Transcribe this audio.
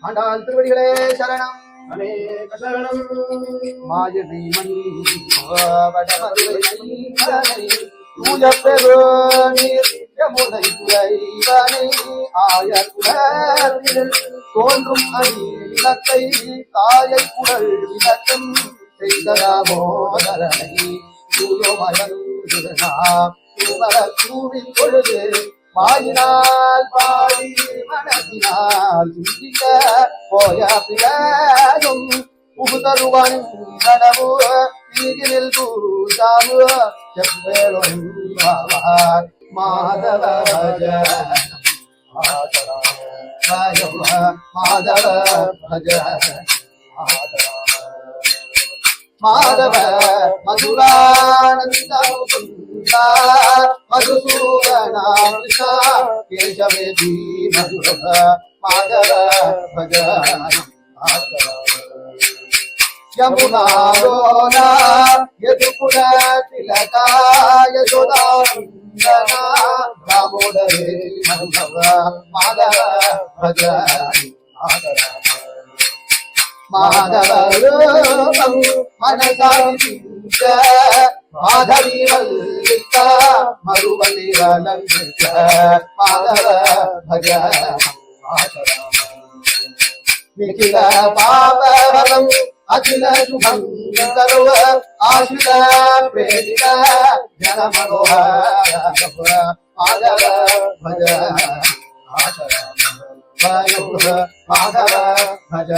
ஆண்டாள் திருவடிகளே சரணம். அநேக சரணம். மாயனை மணி தூய பெருநீர் யமுனை இறைவனை ஆயக்குடலில் தோன்றும் அடி விளக்கை தாயை குடல் விளக்கம் செய்ததாமோதரனை தூவின் பொழுது மாயினால் பாடி மனதினால் சிந்திக்க போய பிழையும் புகுதருவன் கனவு தீகிரில் பூசாமு செப்பேரும் மாதவ பஜ மாதவ பஜ மாதவ மதுரானந்த மதுசூதனா கிருஷ்ண கேசவேதி மதுர மாதவ பஜ यमुनारोना यदुकुल तिलका यशोदानंदना दामोदरे मधुर माधव भज माधव रूपं मनसा विचिन्त माधवी वल्लिका मरुवलिरलङ्कृत माधव भज निखिल पापहरं अखिल शुभं सर्व आश्रित प्रेरित जन मनोहर माधव भज माधव भज